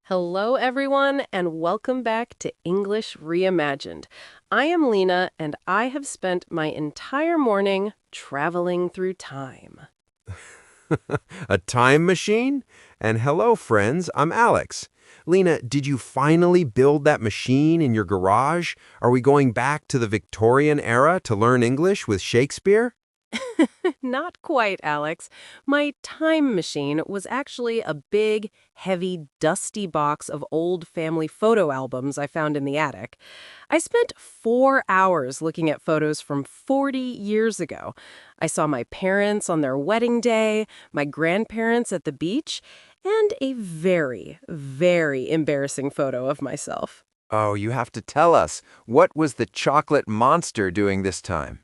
Hello, everyone, and welcome back to English Reimagined. I am Lena, and I have spent my entire morning traveling through time. A time machine? And hello, friends, I'm Alex. Lena, did you finally build that machine in your garage? Are we going back to the Victorian era to learn English with Shakespeare? Not quite, Alex. My time machine was actually a big, heavy, dusty box of old family photo albums I found in the attic. I spent 4 hours looking at photos from 40 years ago. I saw my parents on their wedding day, my grandparents at the beach, and a very, very embarrassing photo of myself. Oh, you have to tell us. What was the chocolate monster doing this time?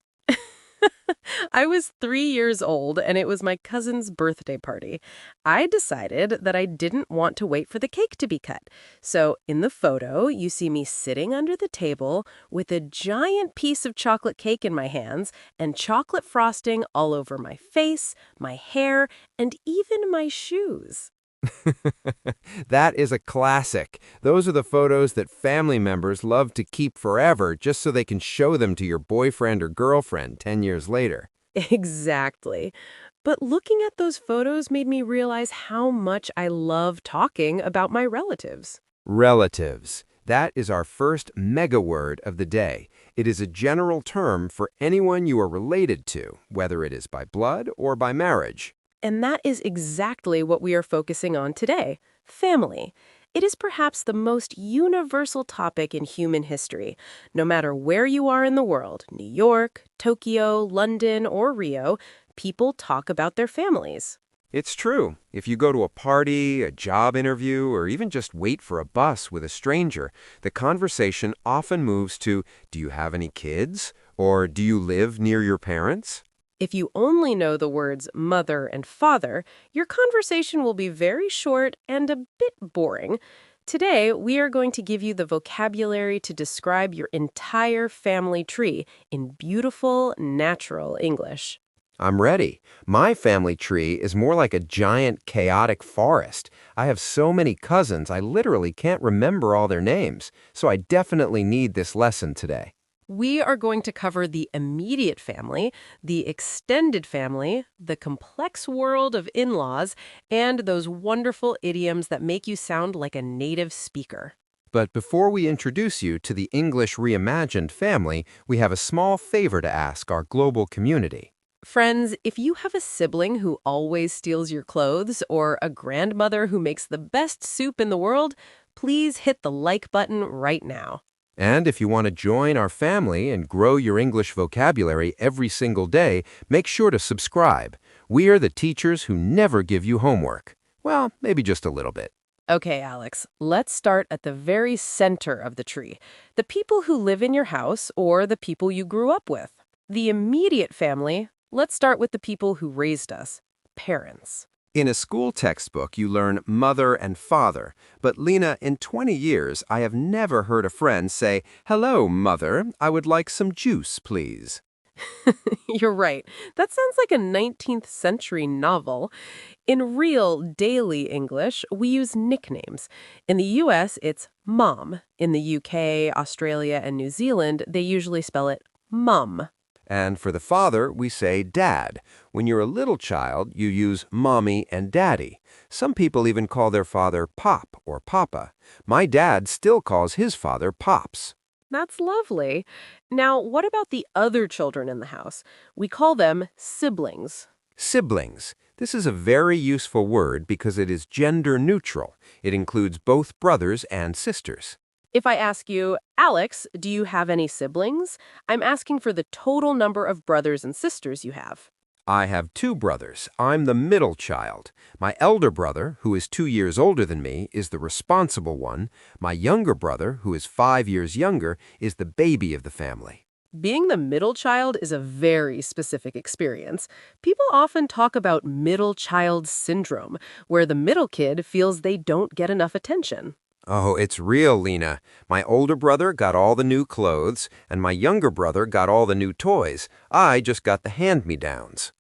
I was 3 years old, and it was my cousin's birthday party. I decided that I didn't want to wait for the cake to be cut. So in the photo, you see me sitting under the table with a giant piece of chocolate cake in my hands and chocolate frosting all over my face, my hair, and even my shoes. That is a classic. Those are the photos that family members love to keep forever just so they can show them to your boyfriend or girlfriend 10 years later. Exactly. But looking at those photos made me realize how much I love talking about my relatives. Relatives. That is our first mega word of the day. It is a general term for anyone you are related to, whether it is by blood or by marriage. And that is exactly what we are focusing on today, family. It is perhaps the most universal topic in human history. No matter where you are in the world, New York, Tokyo, London, or Rio, people talk about their families. It's true. If you go to a party, a job interview, or even just wait for a bus with a stranger, the conversation often moves to, do you have any kids? Or do you live near your parents? If you only know the words mother and father, your conversation will be very short and a bit boring. Today, we are going to give you the vocabulary to describe your entire family tree in beautiful, natural English. I'm ready. My family tree is more like a giant, chaotic forest. I have so many cousins, I literally can't remember all their names. So I definitely need this lesson today. We are going to cover the immediate family, the extended family, the complex world of in-laws, and those wonderful idioms that make you sound like a native speaker. But before we introduce you to the English Reimagined family, we have a small favor to ask our global community. Friends, if you have a sibling who always steals your clothes or a grandmother who makes the best soup in the world, please hit the like button right now. And if you want to join our family and grow your English vocabulary every single day, make sure to subscribe. We are the teachers who never give you homework. Well, maybe just a little bit. Okay, Alex, let's start at the very center of the tree. The people who live in your house or the people you grew up with. The immediate family, let's start with the people who raised us, parents. In a school textbook, you learn mother and father. But Lena, in 20 years, I have never heard a friend say, "Hello, mother. I would like some juice, please." You're right. That sounds like a 19th century novel. In real daily English, we use nicknames. In the US, it's mom. In the UK, Australia, and New Zealand, they usually spell it mum. And for the father, we say dad. When you're a little child, you use mommy and daddy. Some people even call their father pop or papa. My dad still calls his father pops. That's lovely. Now, what about the other children in the house? We call them siblings. Siblings. This is a very useful word because it is gender neutral. It includes both brothers and sisters. If I ask you, Alex, do you have any siblings? I'm asking for the total number of brothers and sisters you have. I have two brothers. I'm the middle child. My elder brother, who is 2 years older than me, is the responsible one. My younger brother, who is 5 years younger, is the baby of the family. Being the middle child is a very specific experience. People often talk about middle child syndrome, where the middle kid feels they don't get enough attention. Oh, it's real, Lena. My older brother got all the new clothes, and my younger brother got all the new toys. I just got the hand-me-downs.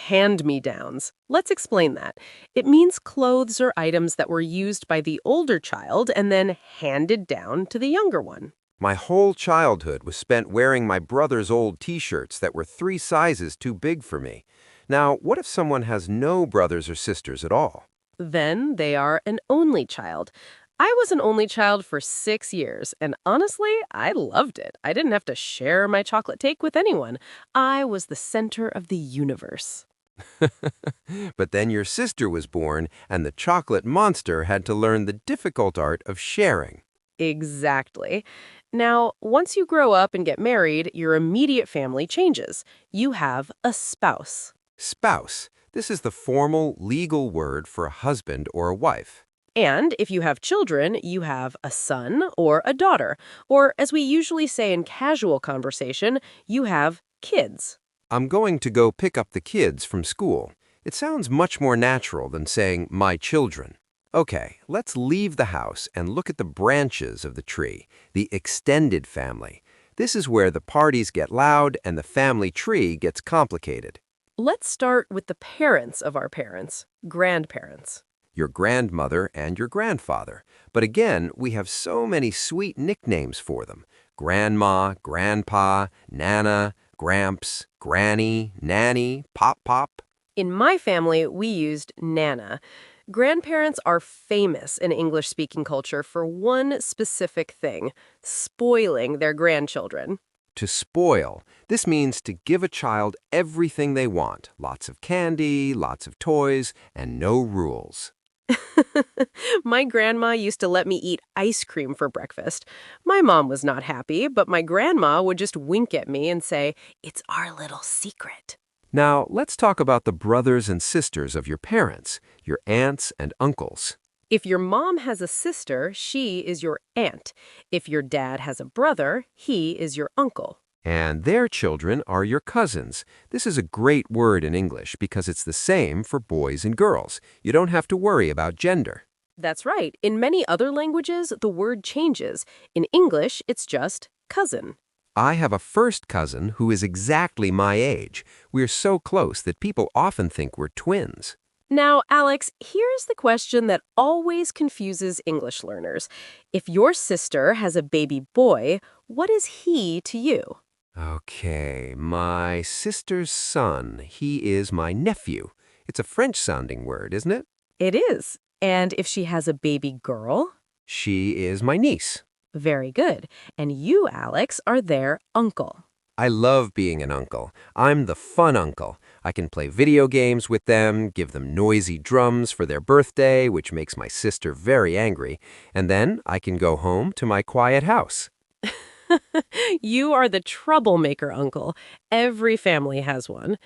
Hand-me-downs. Let's explain that. It means clothes or items that were used by the older child and then handed down to the younger one. My whole childhood was spent wearing my brother's old t-shirts that were 3 sizes too big for me. Now, what if someone has no brothers or sisters at all? Then they are an only child. I was an only child for 6 years, and honestly, I loved it. I didn't have to share my chocolate cake with anyone. I was the center of the universe. But then your sister was born, and the chocolate monster had to learn the difficult art of sharing. Exactly. Now, once you grow up and get married, your immediate family changes. You have a spouse. Spouse. This is the formal, legal word for a husband or a wife. And if you have children, you have a son or a daughter. Or, as we usually say in casual conversation, you have kids. I'm going to go pick up the kids from school. It sounds much more natural than saying my children. Okay, let's leave the house and look at the branches of the tree, the extended family. This is where the parties get loud and the family tree gets complicated. Let's start with the parents of our parents, grandparents. Your grandmother and your grandfather. But again, we have so many sweet nicknames for them. Grandma, Grandpa, Nana, Gramps, Granny, Nanny, Pop-Pop. In my family, we used Nana. Grandparents are famous in English-speaking culture for one specific thing, spoiling their grandchildren. To spoil. This means to give a child everything they want. Lots of candy, lots of toys, and no rules. My grandma used to let me eat ice cream for breakfast. My mom was not happy, but my grandma would just wink at me and say, "It's our little secret." Now, let's talk about the brothers and sisters of your parents, your aunts and uncles. If your mom has a sister, she is your aunt. If your dad has a brother, he is your uncle. And their children are your cousins. This is a great word in English because it's the same for boys and girls. You don't have to worry about gender. That's right. In many other languages, the word changes. In English, it's just cousin. I have a first cousin who is exactly my age. We're so close that people often think we're twins. Now, Alex, here's the question that always confuses English learners. If your sister has a baby boy, what is he to you? Okay, my sister's son. He is my nephew. It's a French-sounding word, isn't it? It is. And if she has a baby girl? She is my niece. Very good. And you, Alex, are their uncle. I love being an uncle. I'm the fun uncle. I can play video games with them, give them noisy drums for their birthday, which makes my sister very angry, and then I can go home to my quiet house. You are the troublemaker uncle. Every family has one.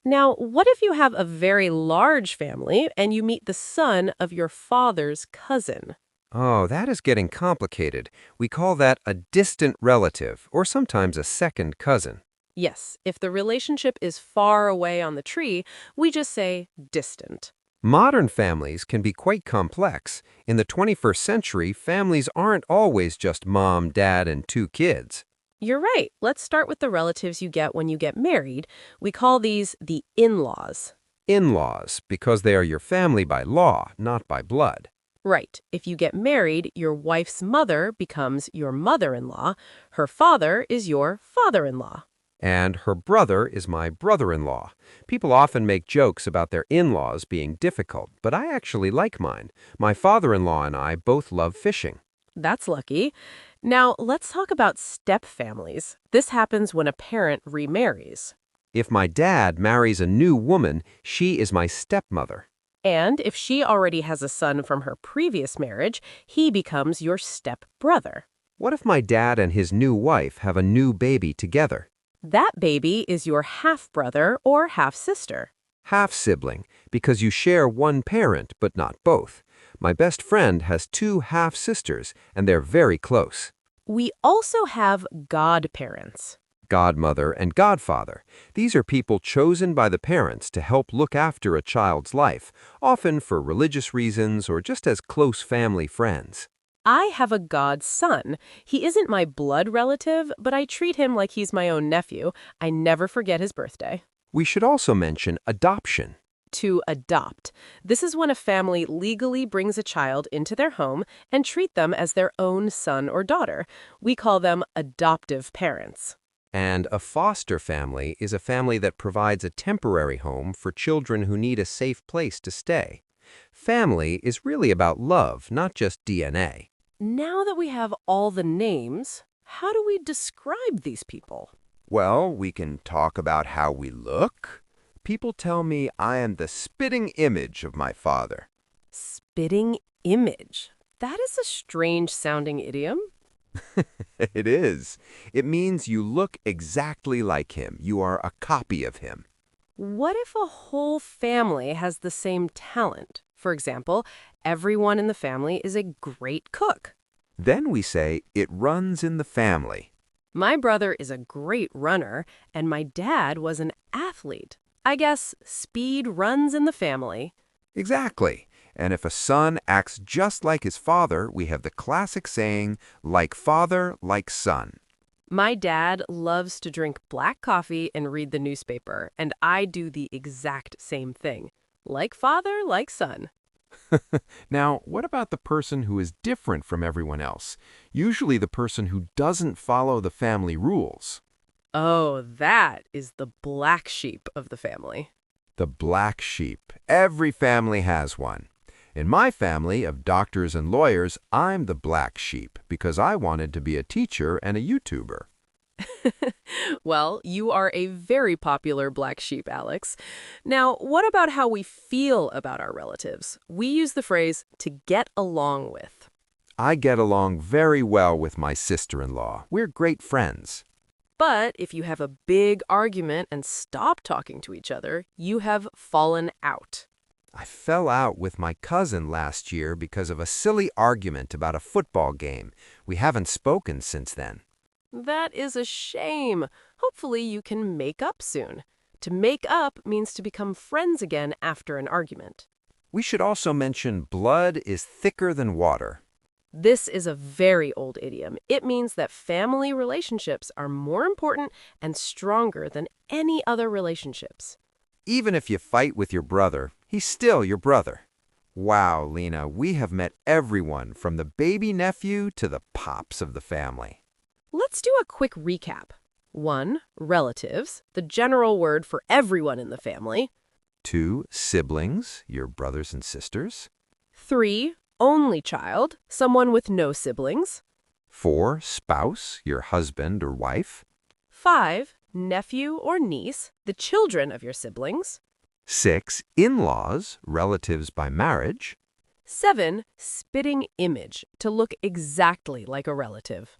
Now, what if you have a very large family and you meet the son of your father's cousin? Oh, that is getting complicated. We call that a distant relative, or sometimes a second cousin. Yes, if the relationship is far away on the tree, we just say distant. Modern families can be quite complex. In the 21st century, families aren't always just mom, dad, and 2 kids. You're right. Let's start with the relatives you get when you get married. We call these the in-laws. In-laws, because they are your family by law, not by blood. Right. If you get married, your wife's mother becomes your mother-in-law. Her father is your father-in-law. And her brother is my brother-in-law. People often make jokes about their in-laws being difficult, but I actually like mine. My father-in-law and I both love fishing. That's lucky. Now, let's talk about step families. This happens when a parent remarries. If my dad marries a new woman, she is my stepmother. And if she already has a son from her previous marriage, he becomes your stepbrother. What if my dad and his new wife have a new baby together? That baby is your half-brother or half-sister. Half-sibling, because you share one parent but not both. My best friend has 2 half-sisters, and they're very close. We also have godparents. Godmother and godfather. These are people chosen by the parents to help look after a child's life, often for religious reasons or just as close family friends. I have a godson. He isn't my blood relative, but I treat him like he's my own nephew. I never forget his birthday. We should also mention adoption. To adopt. This is when a family legally brings a child into their home and treat them as their own son or daughter. We call them adoptive parents. And a foster family is a family that provides a temporary home for children who need a safe place to stay. Family is really about love, not just DNA. Now that we have all the names, how do we describe these people? Well, we can talk about how we look. People tell me I am the spitting image of my father. Spitting image. That is a strange sounding idiom. It is. It means you look exactly like him. You are a copy of him. What if a whole family has the same talent? For example, everyone in the family is a great cook. Then we say it runs in the family. My brother is a great runner, and my dad was an athlete. I guess speed runs in the family. Exactly. And if a son acts just like his father, we have the classic saying, like father, like son. My dad loves to drink black coffee and read the newspaper, and I do the exact same thing. Like father, like son. Now, what about the person who is different from everyone else? Usually the person who doesn't follow the family rules. Oh, that is the black sheep of the family. The black sheep. Every family has one. In my family of doctors and lawyers, I'm the black sheep because I wanted to be a teacher and a YouTuber. Well, you are a very popular black sheep, Alex. Now, what about how we feel about our relatives? We use the phrase to get along with. I get along very well with my sister-in-law. We're great friends. But if you have a big argument and stop talking to each other, you have fallen out. I fell out with my cousin last year because of a silly argument about a football game. We haven't spoken since then. That is a shame. Hopefully you can make up soon. To make up means to become friends again after an argument. We should also mention blood is thicker than water. This is a very old idiom. It means that family relationships are more important and stronger than any other relationships. Even if you fight with your brother, he's still your brother. Wow, Lena, we have met everyone from the baby nephew to the pops of the family. Let's do a quick recap. 1. Relatives, the general word for everyone in the family. 2. Siblings, your brothers and sisters. 3. Only child, someone with no siblings. 4. Spouse, your husband or wife. 5. Nephew or niece, the children of your siblings. 6. In-laws, relatives by marriage. 7. Spitting image, to look exactly like a relative.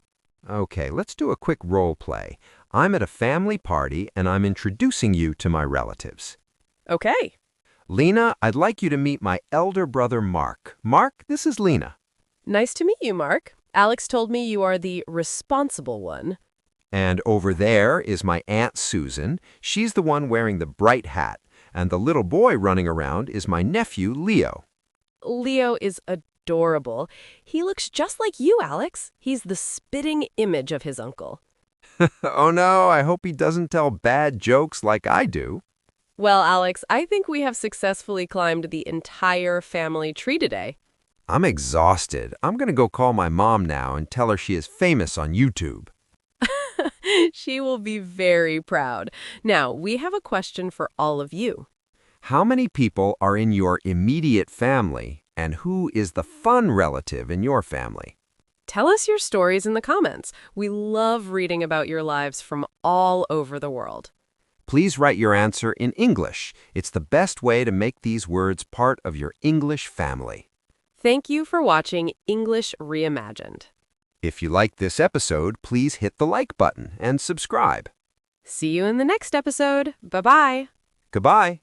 Okay, let's do a quick role play. I'm at a family party and I'm introducing you to my relatives. Okay. Lena, I'd like you to meet my elder brother, Mark. Mark, this is Lena. Nice to meet you, Mark. Alex told me you are the responsible one. And over there is my Aunt Susan. She's the one wearing the bright hat. And the little boy running around is my nephew, Leo. Leo is adorable. He looks just like you, Alex. He's the spitting image of his uncle. Oh no, I hope he doesn't tell bad jokes like I do. Well, Alex, I think we have successfully climbed the entire family tree today. I'm exhausted. I'm going to go call my mom now and tell her she is famous on YouTube. She will be very proud. Now, we have a question for all of you. How many people are in your immediate family, and who is the fun relative in your family? Tell us your stories in the comments. We love reading about your lives from all over the world. Please write your answer in English. It's the best way to make these words part of your English family. Thank you for watching English Reimagined. If you liked this episode, please hit the like button and subscribe. See you in the next episode. Bye-bye. Goodbye.